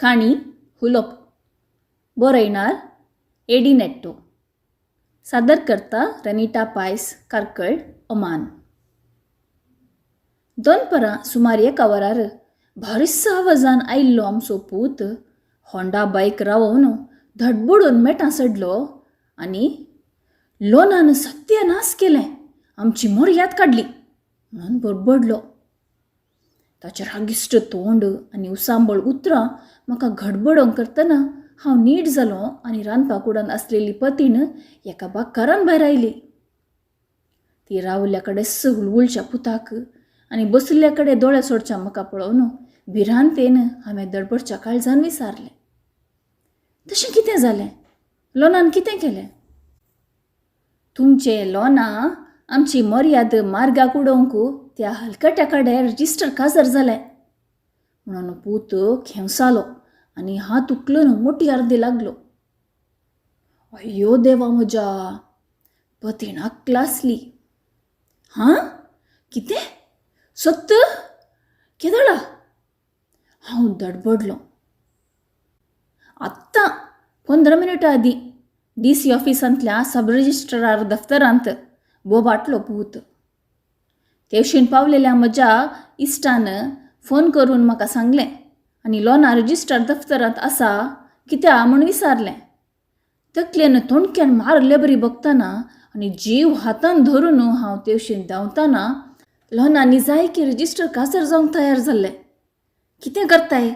काणी हुलोप बरयणार एडी नेट्टो सादर करता रनिटा पायस कारकळ ओमान. दनपरां सुमार 1 वरार भारीस आवाजान आयिल्लो आमचो पूत होंडा बायक रावोवन धडबडून मेटां सडलो आनी लोनान सत्यानास केलें, आमची मर्याद काडली म्हणून बडबडलो. ताचें रागिश्ट तोंड आनी उसांबळ उतरां म्हाका घडबडोवंक करतना हांव नीट जालो आनी रांदपाक कुडून आसलेली पतीण एका बाकारान भायर आयली. ती रावल्ल्या कडेच हुळहुळच्या पुताक आनी बसल्ल्या कडेन दोळे सोडच्या म्हाका पळोवन भिरांतेन हांवें धडपडच्या काळजान विचारलें, तशें कितें जालें? लोनान कितें केलें? तुमचें लोना आमची मर्याद मार्गाक उडोवंक त्या हलकट्या कडेन रजिस्टर काजार जालें म्हणून पूत खेवसालो आनी हात उखलून मोठी अर्दी लागलो. अय्यो देवा म्हज्या, पतीणाक क्लासली. हां, कितें? सत्त? केदळा? हांव धडबडलो. आत्तां 15 मिनटां आदीं DC ऑफिसांतल्या सब रजिस्ट्रार दफ्तरांत बोबाटलो पूत. तेवशेन पावलेल्या म्हज्या इश्टान फोन करून म्हाका सांगलें आनी लोना रजिस्ट्रार दफ्तरांत आसा कित्या म्हूण विचारलें. तकलेन तोणक्यान मारले बरी बगतना आनी जीव हातान धरून हांव तेवशेन धांवतना लोनांनी जाय की रजिस्टर काजार जावंक तयार जाल्लें. कितें करताय?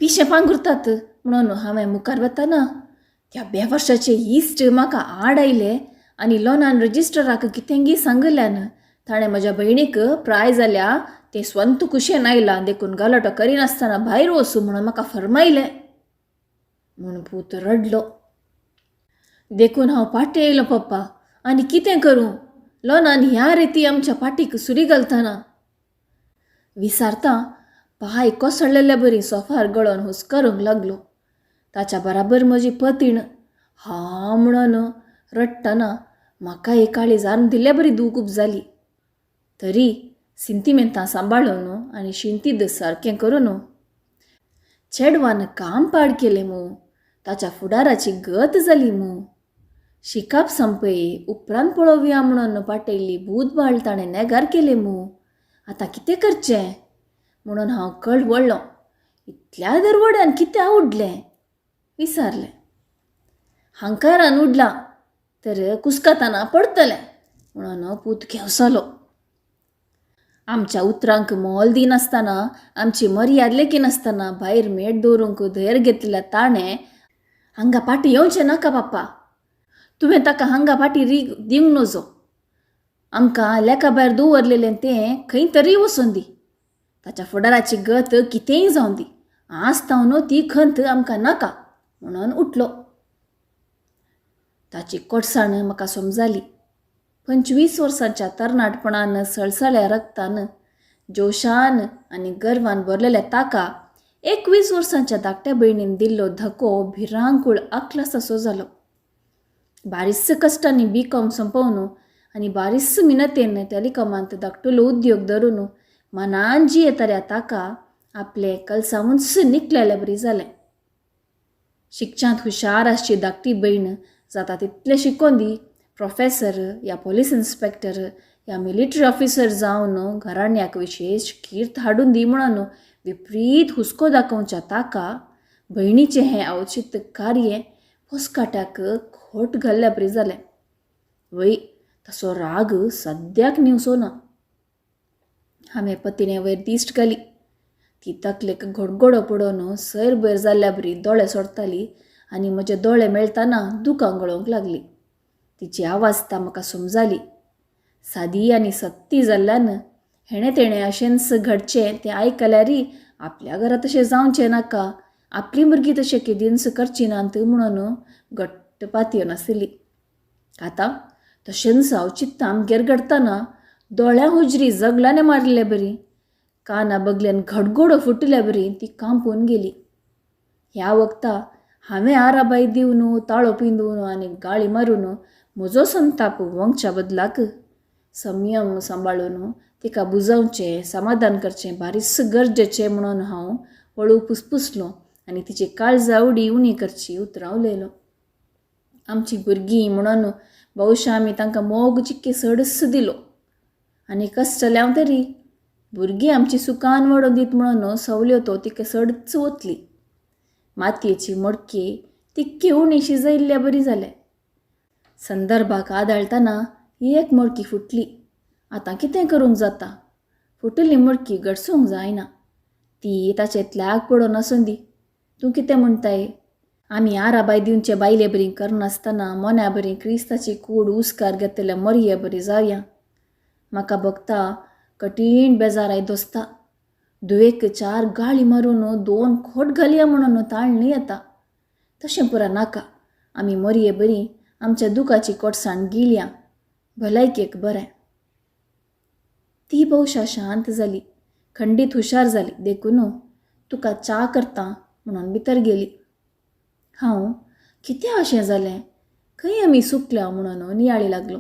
पिशें पांगुरतात म्हणून हांवें मुखार वतना त्या बेवर्साचे इश्ट म्हाका आड आयले आनी लोनान रजिस्टराक कितेंगी सांगल्यान ताणें म्हज्या भयणीक प्राय जाल्या तें स्वंत कुशेन आयलां देखून गालोटो करिनासतना भायर वचूं म्हणून म्हाका फरमायलें म्हूण पूत रडलो. देखून हांव पाटी येयलो पप्पा, आनी कितें करूं? लोनान ह्या रिती आमच्या पाटीक सुरी घालतना विचारता पांय कोसळलेल्या बरी सोफार गळोन हुस्कारूंक लागलो. ताच्या बराबर म्हजी पतीण हा म्हणून रडटना म्हाका एक काळीजान दिल्ल्या बरी दुकूप जाली. तरी सिंतिमेंतां सांबाळून आनी शिंतीद सारकें करून चेडवान काम पाड केलें मू, ताच्या फुडाराची गत जाली मू. शिकाप संपय उपरांत पळोवया म्हणून पाटयल्ली भूतबाळ ताणें नेगार केलें मू. आतां कितें करचें म्हणून हांव कळवळ्ळों. इतल्या दरवड्यान कितें आवडलें विचारलें. हांकारान उडलां तर कुस्काताना पडतलें म्हणून पूत खेवसालो. आमच्या उतरांक मोल दिनासतना आमची मर्याद लेखीनासतना भायर मेट दवरूंक धैर्य घेतलेल्या ताणें हांगा पाटी येवचें नाका पापा, तुवें ताका हांगा पाटी दिवंक नजो. आमकां लेका भायर दवरलेलें तें खंय तरी वचून दी. ताच्या फुडाराची गत कितेंय जावं दी, आसतावन ती खंत आमकां नाका म्हणून उठलो. ताची कोडसाण म्हाका समजाली. 25 वर्सांच्या तरणाटपणान सळसळ्या रगतान जोशान आनी गर्वान भरलेल्या ताका 21 वर्सांच्या धाकट्या भयणीन दिल्लो धक्को भिरांकूळ आकलासासो जालो. बारीस कश्टांनी B.Com संपवन आनी बारीस मिनतेन टॅलिकॉमांत धाकटुलो उद्योग धरून मनान जी येताल्या ताका आपलें कलसावूंच निकलेलें बरी जालें. शिक्षांत हुशार आसची धाकटी भयण जाता तितलें शिकोवन दी प्रोफेसर या पुलीस इन्स्पेक्टर या मिलिटरी ऑफिसर जावन घराण्याक विशेश कीर्त हाडून दी म्हणून विपरीत हुस्को दाखोवच्या ताका भयणीचें हें औचित्य कार्य पोसकाट्याक खोट घाल्ल्या बरी जालें. वय तसो राग सद्याक निवसो ना. हांवें पतीने वयर दिश्ट घाली. ती तकलेक घडघडो पडोवन सैर भयर जाल्ल्या बरी दोळे सोडताली आनी म्हजे दोळे मेळतना दुकां गळोवंक लागली. तिची आवाजता म्हाका समजाली. सादी आनी सत्ती जाल्ल्यान हेणे तेणें अशेंच घडचें तें आयकल्यारी आपल्या घरा तशें जावचें नाका, आपली भुरगीं तशें केदींच करची नात म्हणून घट्ट पातयेवन आसली. आतां तशेंच हांव चित्तां आमगेर घडतना दोळ्या हुजरी जगलाने मारले बरी, काना बगल्यान घडघडो फुटल्या बरी ती कांपून गेली. ह्या वक्ता हांवें आराबाई दिवन ताळो पिंदून आनी गाळी मारून म्हजो संताप वंगच्या बदलाक संयम सांबाळून तिका बुजवचें समाधान करचें बारीस गरजेचें म्हणून हांव हळू पुसपुसलो आनी तिची काळजावडी उणी करची उतरावलेलो. आमची भुरगीं म्हणून भौशा आमी तांकां मोग चिक्के सडस दिलो. आनी कश्टल्याव तरी भुरगीं आमची सुकान वडोवन दीत म्हणून सवल्यो तो तिका सडच वतली. मातयेची मडकी तिक्के उणी शिजयल्ल्या बरी जाले. संदर्भाक आदाळतना एक मडकी फुटली. आतां कितें करूंक जाता? फुटली मडकी गडसूंक जायना. ती ताचेंतल्याक पडोन आसूं दी. तूं कितें म्हणटाय? आमी आराबाय दिवचे बायले बरी करनासतना मोन्या बरी क्रिस्ताची कूड उस्कार घेतल्या मरये बरी जावया. म्हाका बगता कठीण बेजाराय दोसता. दुवेक 4 गाळी मारून 2 खोट घालया म्हणून ताळणी येता. तशें पुरा नाका. आमी मरये बरी आमच्या दुखाची कोटसाण गिळया. भलायकेक बरें. ती भौशा शांत जाली. खंडीत हुशार जाली. देखून तुका च्या करता म्हणून भितर गेली. हांव कितें अशें जालें? खंय आमी सुकल्या म्हणून नियाळी लागलो.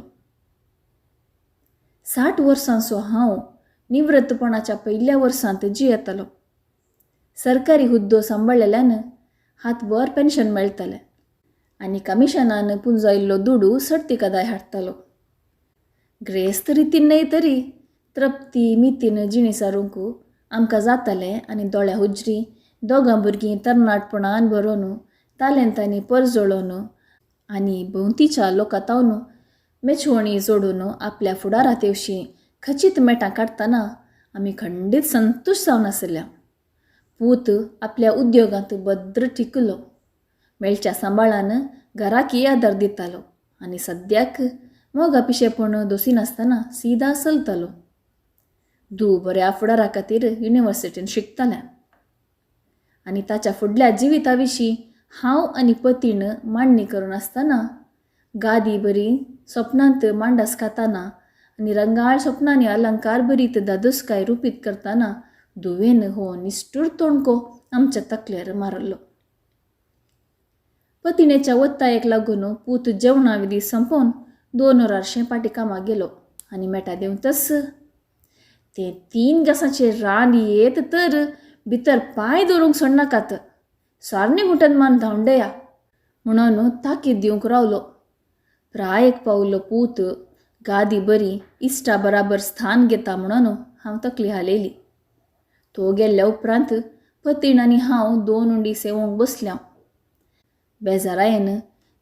60 वर्सांचो हांव निवृत्तपणाच्या पयल्या वर्सांत जियेतालो. सरकारी हुद्दो सांबाळलेल्यान हातभर पेन्शन मेळटालें आनी कमिशनान पुंजयल्लो दुडू सर्ती कदाय हाडटालो. ग्रेस्त रितीन न्हय तरी तृप्ती मितीन जिणी सारूंक आमकां जातालें. आनी दोळ्या हुजरी 2 भुरगीं तरणाटपणान भरोवन तालेंतांनी परजोळोवन आनी भोंवतीच्या लोकातावन मेछवणी जोडून आपल्या फुडारात येवशी खचीत मेटां काडटना आमी खंडीत संतुश जावन आसल्या. पूत आपल्या उद्योगांत भद्र टिकलो. मेळच्या सांबाळान घराकी आदार दितालो आनी सद्याक मोगा पिशेपण दोसिनासतना सीदा चलतालो. बऱ्या फुडारा खातीर युनिवर्सिटीन शिकतालें. आनी ताच्या फुडल्या जिविता विशीं हांव आनी पतीन मांडणी करून आसतना गादी बरी सपनांत मांडास खाताना आनी रंगाळ सपनांनी अलंकार बरीत दादोसकाय रुपीत करतना दुवेन हो निष्ठूर तोणको आमच्या तकलेर मारलो. पतिणेच्या वत्तायेक लागून पूत जेवणा विधी संपोवन 2 वरार शेपाटी कामाक गेलो आनी मेटा देंवतस ते 3 गॅसाचेर रान येत तर भितर पांय दवरूंक सोडनाकात. सारणी घुंटन मान धांवडेया म्हणून ताकीद दिवंक रावलो. प्रायेक पावलो पूत गादी बरी इश्टा बराबर स्थान घेता म्हणून हांव तकली हालयली. तो गेल्ल्या उपरांत पतीण आनी हांव 2 उंडी सेवोंक बसल्यां. बेजारायेन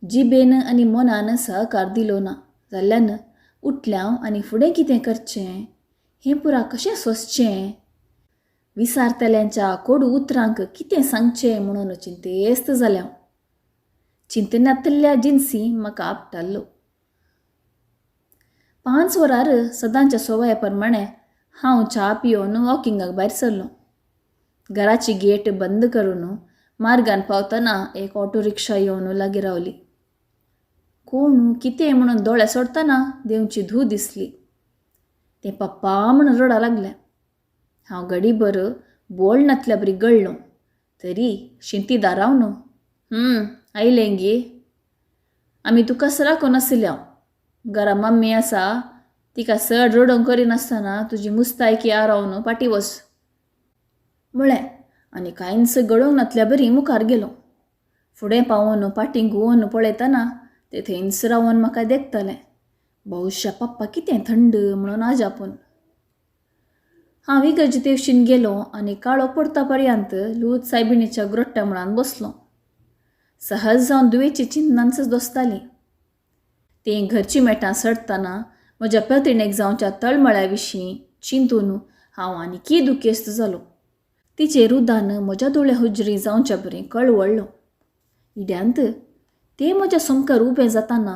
जिबेन आनी मनान सहकार दिलो ना जाल्ल्यान उठल्यां आनी फुडें कितें करचें हें पुरा कशें सोंसचें विसारतल्यांच्या कोडू उतरांक कितें सांगचें म्हणून चिंतेस्त जाल्यां. चिंतनांतल्या जिन्सी म्हाका आपटाल्लो. 5 वरार सदांच्या सवया प्रमाणें हांव च्या पियोन वॉकिंगाक भायर सरलो. घराची गेट बंद करून मार्गान पावतना एक ऑटो रिक्षा येवन लागीं रावली. कोण कितें म्हणून दोळे सोडतना देवची धूव दिसली. तें पप्पा म्हणून रडा लागलें. हांव घडीभर बोलनातल्या बरी गळ्ळो तरी शिंतीदार रावन आयलें गे. आमी तुका राखो नासल्या. घरा मम्मी आसा तिका चड रडोवंक करिनासतना तुजी मुस्तायकी आरावन पाटी वच म्हळें आनी कांयच गळोवंक नातल्या बरी मुखार गेलो. फुडें पावून पाटींक घुंवन पळयतना ते थंयच रावन म्हाका देखतालें. भौशा पप्पा कितें थंड म्हणून आजापून. हांव इगर्जेतेवशीन गेलो आनी काळो पडटा पर्यंत लूज सायबिणीच्या ग्रोट्ट्या मुळान बसलो. सहज जावन दुवेची चिंतनांच दोसताली. तें घरची मेटां सडटना म्हज्या पतिणेक जावच्या तळमळ्या विशीं चिंतून हांव आनीकी दुखेस्त जालो. तिचे रुदान म्हज्या दोळ्या हुजरी जावच्या बरें कळवळ्ळो. इड्यांत तें म्हज्या समकार उबें जाताना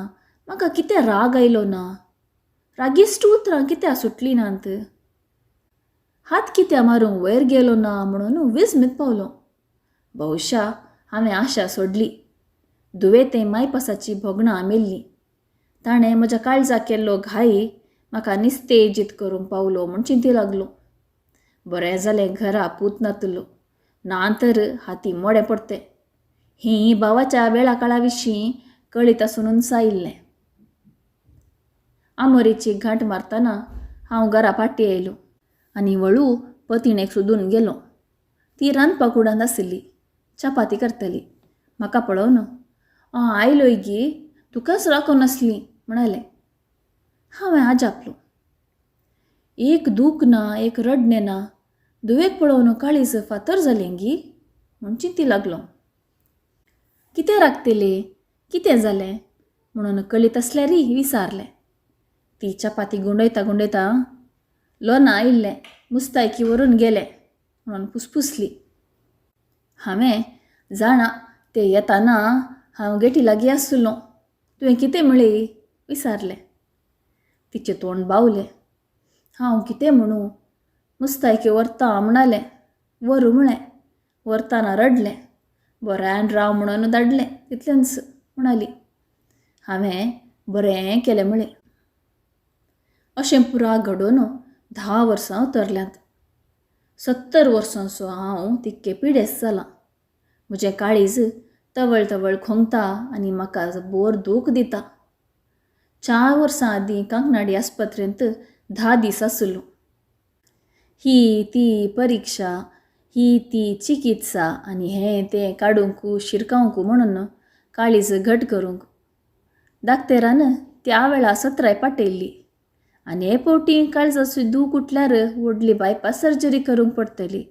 म्हाका कितें राग आयलो ना. रागिश्ट उतरां कित्या सुटली नात. हात कित्या मारूंक वयर गेलो ना म्हणून विस्मीत पावलो. भौशा हांवें आशा सोडली. दुवेते मायपासाची भोगणां मेल्लीं. ताणें म्हज्या काळजाक केल्लो घाई म्हाका निस्तेजीत करूंक पावलो म्हूण चिंती लागलो. बरें जालें घरा पूत नातलो ना तर हाती मोडे पडते. हें भावाच्या वेळा काळा विशीं कळीत आसून सायिल्लें. आमोरेची घांट मारतना हांव घरा फाटीं आयलो आनी वळू पतिणेक सोदून गेलो. ती रांदपाक उडांत आसली. चपाती करतली. म्हाका पळोवन आयलोय गी, तुकाच राखो नसली म्हणाले. हांवें आजापलो. एक दूख ना, एक रडणें ना, दुवेक पळोवन काळीज फातर जालें गी म्हूण चिंती लागलो. कितें राखतले, कितें जालें म्हणून कळीत असल्यारी विचारलें. ती चपाती गुंडयता लोना आयिल्लें, मुस्तायकी व्हरून गेलें म्हणून फुसफुसली. हांवें जाणा तें येताना हांव गेटी लागीं आसलो. तुवें कितें म्हळें विचारलें. तिचें तोंड बावलें. हांव कितें म्हणूं, मुस्तायकी व्हरता म्हणालें. व्हरू म्हळें. व्हरताना रडलें. बऱ्यान राव म्हणून धाडलें तितलेंच म्हणाली. हांवें बरें केलें म्हळें. अशें पुराय घडोवन 10 वर्सां उतरल्यांत. 70 वर्सांचो हांव तितके पिडेस्त जालां. म्हजें काळीज तवळ खोंगता आनी म्हाका बोर दूख दिता. 4 वर्सां आदीं कांकणाडी आस्पत्रेंत 10 दीस आसलो. ही ती परिक्षा, ही ती चिकित्सा आनी हें तें काडूंक शिरकावंक म्हणून काळीज घट करूंक. दाक्तेरान त्या वेळा 17 पाटयल्ली आनी हे फावटी काळजाचो दूख उठल्यार व्हडली बायपास सर्जरी करूंक पडटली.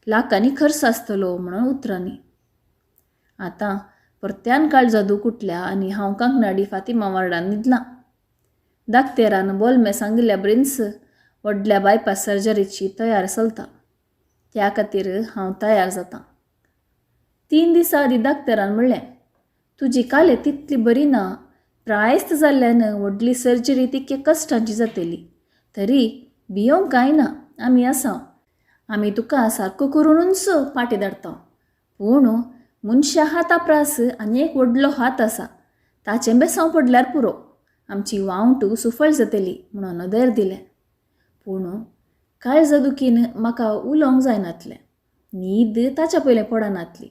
लाखांनी खर्च आसतलो म्हणून उतरांनी. आतां परत्यान काळजा दूख उठल्या आनी हांव कांकणाडी फातिमा वार्डान न्हिदलां. दाक्तेरान बोलमें सांगिल्ल्या ब्रिन्स व्हडल्या बायपास सर्जरीची तयार चलता. त्या खातीर हांव तयार जातां. 3 दिसां आदीं दाक्तेरान म्हणलें, तुजी काले तितली बरी ना. प्रायस्त जाल्ल्यान व्हडली सर्जरी तितके कश्टांची जातली. तरी भियोंक कांय ना, आमी आसा. आमी तुका सारको करूनच पाटी धाडटा. पूण मनशा हाता प्रास आनी एक व्हडलो हात आसा, ताचें बेसांव पडल्यार पुरो. आमची वावंट सुफळ जातली म्हणून धैर्य दिलें. पूण काळजा दुखीन म्हाका उलोवंक जायनातलें. न्हीद ताच्या पयलें पडनातली.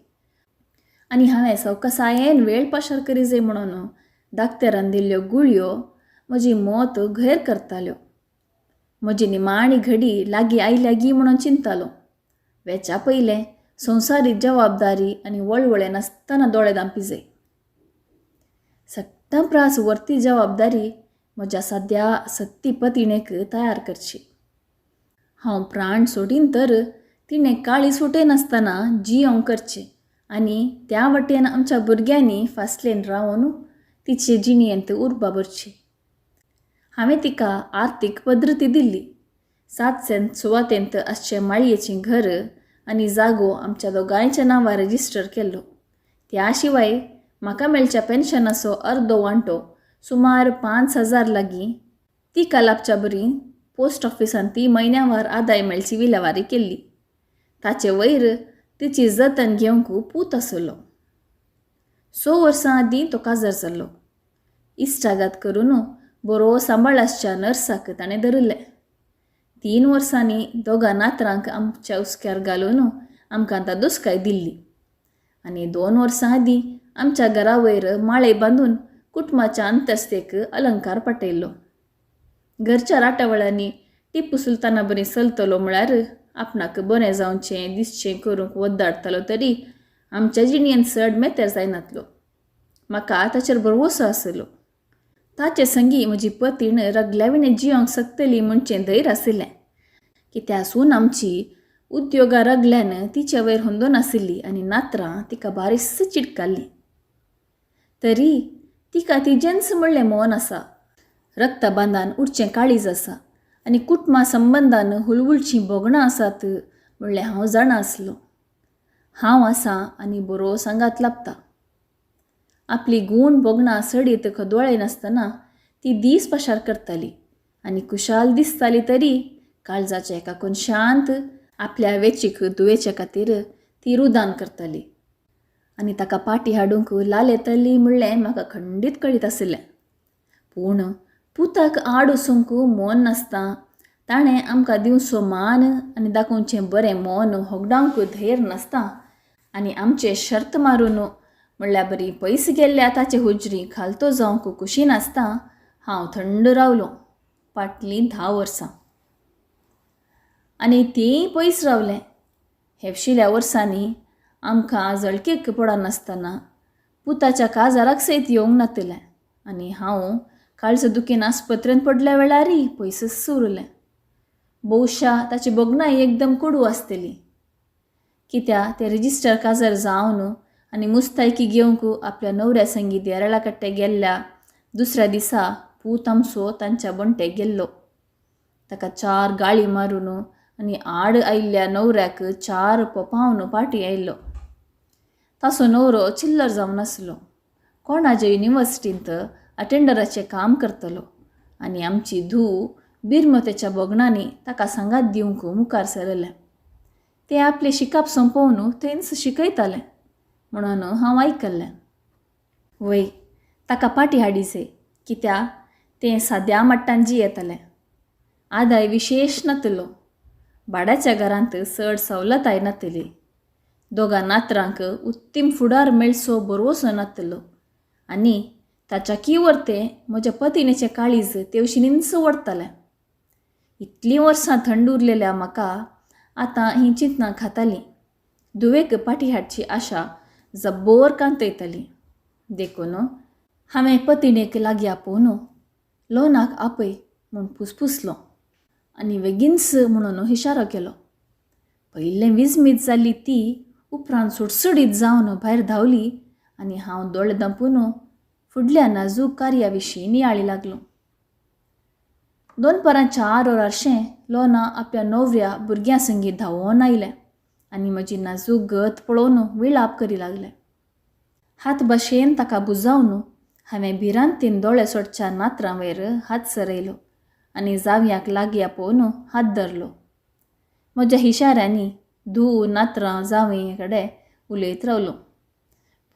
आनी हांवें सवकासायेन वेळ पाशार करी जाय म्हणून दाक्तेरान दिल्ल्यो गुळयो म्हजी मोत घेर करताल्यो. म्हजी निमाणी घडी लागीं आयल्या गी म्हणून चिंतालो. वेच्या पयलें संवसारीक जबाबदारी आनी वळवळे नासतना दोळे धांपी जाय. सट्टा प्रास व्हरती जबाबदारी म्हज्या सद्या सत्ती पतिणेक तयार करची. हांव प्राण सोडीन तर तिणें काळी सुटे नासतना जियोंक करचें आनी त्या वटेन आमच्या भुरग्यांनी फासलेन रावन तिचे जिणयेंत उर्बा भरची. हांवें तिका आर्थीक पद्रती दिल्ली. 700 सुवातेंत आसचें माळयेचें घर आनी जागो आमच्या दोगांयच्या नांवार रजिस्टर केल्लो. त्या शिवाय म्हाका मेळच्या पेन्शनाचो अर्दो वांटो सुमार 5,000 लागीं तिका लाभच्या बरी पोस्ट ऑफिसांत ती म्हयन्यावार आदाय मेळची विलेवारी केल्ली. ताचे वयर तिची जतन घेवंक पूत आसलो. 6 वर्सां आदीं तो काजार जाल्लो. इश्टाघात करून बरो सांबाळ आसच्या नर्साक ताणें धरलें. 3 वर्सांनी दोगां नातरांक आमच्या उस्क्यार घालून आमकां आतां दुस्काय दिल्ली. आनी 2 वर्सां आदीं आमच्या घरा वयर माळे बांदून कुटुंबाच्या अंतस्तेक अलंकार पटयल्लो. घरच्या राटावळ्यांनी टिपू सुलताना बरी चलतलो म्हळ्यार आपणाक बरें जावचें दिसचें करूंक वद्दाडतालो. तरी आमच्या जिणयेन चड मेतेर जायनातलो. म्हाका ताचेर भरवोसो आसलो. ताचे संगी म्हजी पतीण रगल्याविणें जियोंक शकतली म्हणचें धैर्य आशिल्लें. कित्यासून आमची उद्योगा रगल्यान तिचे वयर हुंदो नाशिल्ली आनी नात्रां तिका बारीस चिडकाल्ली. तरी तिका ती जेन्स म्हणलें मोन आसा, रक्तबांदान उरचें काळीज आसा आनी कुटुंबा संबंदान हुलहुलचीं बोगणां आसात म्हणलें हांव जाणा आसलो. हांव आसा आनी बरो सांगात लाभता. आपली गूण बोगणां सडीत खदोळे नासतना ती दीस पाशार करताली आनी कुशाल दिसताली. तरी काळजाच्या एका कोनशांत आपल्या वेचीक दुयेचे खातीर ती रुदान करताली आनी ताका पाटी हाडूंक लाल येतली म्हणलें म्हाका खंडीत कळीत आशिल्लें. पूण पुताक आड वचूंक मोन नासता. ताणें आमकां दिवचो मान आनी दाखोवचें बरें मोन होगडावंक धैर्य नासता आनी आमचे शर्त मारून म्हणल्यार बरी पयस गेल्ल्या ताचे हुजरी खालतो जावंक कुशी नासता. हांव थंड रावलो फाटलीं 10 वर्सां आनी तीं पयस रावलें. हेवशिल्या वर्सांनी आमकां जळकेक पडनासतना पुताच्या काजाराक सयत येवंक नातलें आनी हांव काळज दुखीन आस्पत्रेंत पडल्या वेळारय पयसच उरलें. भोवशा ताची बोगणाई एकदम कडू आसतली. कित्याक ते रेजिस्टर काजार जावन आनी मुस्तायकी घेवंक आपल्या नवऱ्या संगी देराळा कट्टे गेल्ल्या दुसऱ्या दिसा पूत आमचो तांच्या बंटेक गेल्लो. ताका 4 गाळी मारून आनी आड आयिल्ल्या नवऱ्याक 4 पोपावन पाटी आयिल्लो. ताचो नवरो चिल्लर जावन आसलो. कोणाच्या युनिवर्सिटींत अटेंडराचें काम करतलो आनी आमची धूव बिरमतेच्या बोगणांनी ताका सांगात दिवंक मुखार सरलें. तें आपलें शिकप संपवन थंयच शिकयतालें म्हणून हांव आयकल्लें. वय ताका पाटी हाडिचे कित्याक तें साद्या मट्टान जियेतालें. आदाय विशेश नातलो. भाड्याच्या घरांत चड सवलताय नातली. दोगां नातरांक उत्तीम फुडार मेळचो बरोवसो नातलो आनी ताच्या किवर्ते म्हज्या पतिनेचें काळीज तेवशीनींच ओडतालें. इतलीं वर्सां थंड उरलेल्या म्हाका आतां हीं चिंतनां खातालीं. धुवेक पाटी हाडची आशा जब्बोर कांतयताली. देखून हांवें पतिनेक लागीं आपोवन लोनाक आपय म्हूण फुसफुसलो आनी बेगीनच म्हणून इशारो केलो. पयलें विजमीत जाल्ली ती उपरांत सुटसुडीत जावन भायर धांवली आनी हांव दोळे धांपून फुडल्या नाजूक कार्या विशीं नियाळी लागलो. 2:04 वरांचें लोना आपल्या नवऱ्या भुरग्यां संगी धांवून आयलें आनी म्हजी नाजूक गत पळोवन विळाप करी लागलें. हात भाशेन ताका बुजावन हांवें भिरांतीन दोळे सोडच्या नातरां वयर हात सरयलो आनी जावयांक लागीं आपोवन हात धरलो. म्हज्या इशाऱ्यांनी धूव नातरां जावये कडेन उलयत रावलो.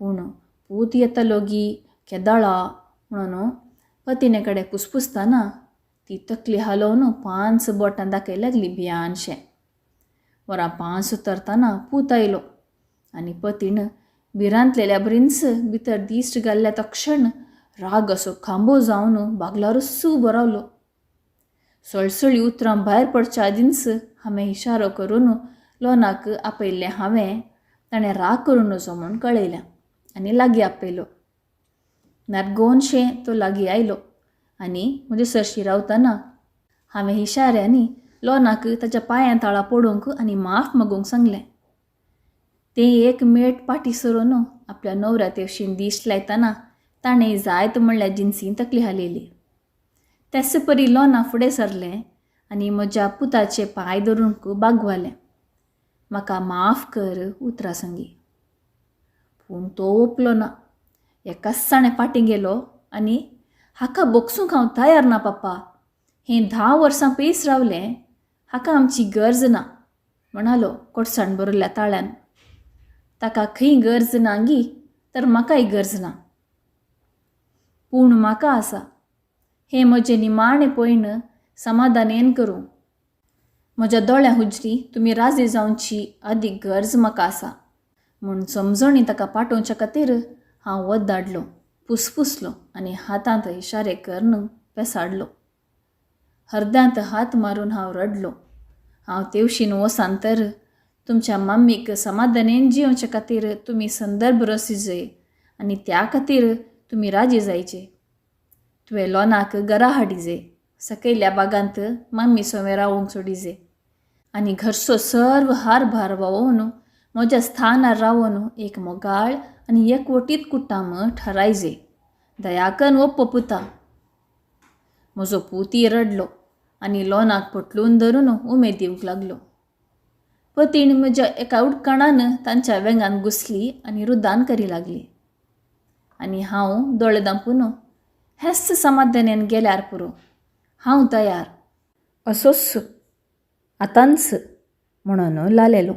पूण पूत येतलो गी केदाळा म्हणून पतिने कडेन फुसफुसतना ती तकली हालोवन 5 बोटां दाखय लागली भियानशें. वरां 5 उतरतना पूत आयलो आनी पतीन भिरांतलेल्या बरींच भितर दिश्ट घाल्ल्या तो क्षण राग असो खांबो जावन बागलारूच उबो रावलो. सळसळी उतरां भायर पडच्या आदींच हांवें इशारो करून लोनाक आपयल्लें हांवें ताणें राग करून नजो म्हूण कळयलें आनी लागीं आपयलो. नारगोनशें तो लागीं आयलो आनी म्हजे सरशी रावतना हांवें इशाऱ्यांनी लोनाक ताच्या पांयां ताळा पडूंक आनी माफ मागूंक सांगलें. तें एक मेट पाटी सरून आपल्या नवऱ्या तेवशीन दिश्ट लायतना ताणें जायत म्हणल्या जिन्सीन तकली हालयली. तेच परी लोना फुडें सरलें आनी म्हज्या पुताचे पांय धरूंक बागवालें. म्हाका माफ कर उतरा संगी. पूण तो ओपलो ना. एकाच पाटी गेलो आनी हाका बोगसूंक हांव तयार ना पप्पा. हें 10 वर्सां पयस रावलें. हाका आमची गरज ना म्हणालो कोटसाण बरयल्ल्या ताळ्यान. ताका खंय गरज ना गी तर म्हाकाय गरज ना. पूण म्हाका आसा. हें म्हजें निमाणें पयण समाधानेन करूं. म्हज्या दोळ्या हुजरी तुमी राजी जावची अदीक गरज म्हाका आसा म्हूण समजणी ताका पाठोवच्या खातीर हांव वत धाडलो. फुसफुसलो आनी हातांत इशारे करून पेसाडलो. हरद्यांत हात मारून हांव रडलो. हांव तेवशीन वसान तर तुमच्या मम्मीक समाधानेन जिवचे खातीर तुमी संदर्भ रचिजे आनी त्या खातीर तुमी राजी जायचे. तुवें लोनाक घरा हाडिजे. सकयल्या बागांत मम्मी सोवें रावूंक सोडिजे आनी घरचो सर्व हारभार वावोवन म्हज्या स्थानार रावन एक मोगाळ आनी एकवटीत कुटाम ठरायजे. दयाकन ओप्प पुता. म्हजो पुती रडलो आनी लोनाक पटलून धरून उमेद दिवंक लागलो. पतीन म्हज्या एका उडकणान तांच्या वेंगान घुसली आनी रुदान करी लागली. आनी हांव दोळे धांपून हेस्त समाधानेन गेल्यार पुरो. हांव तयार. असोच आतांच म्हणून लालेलो.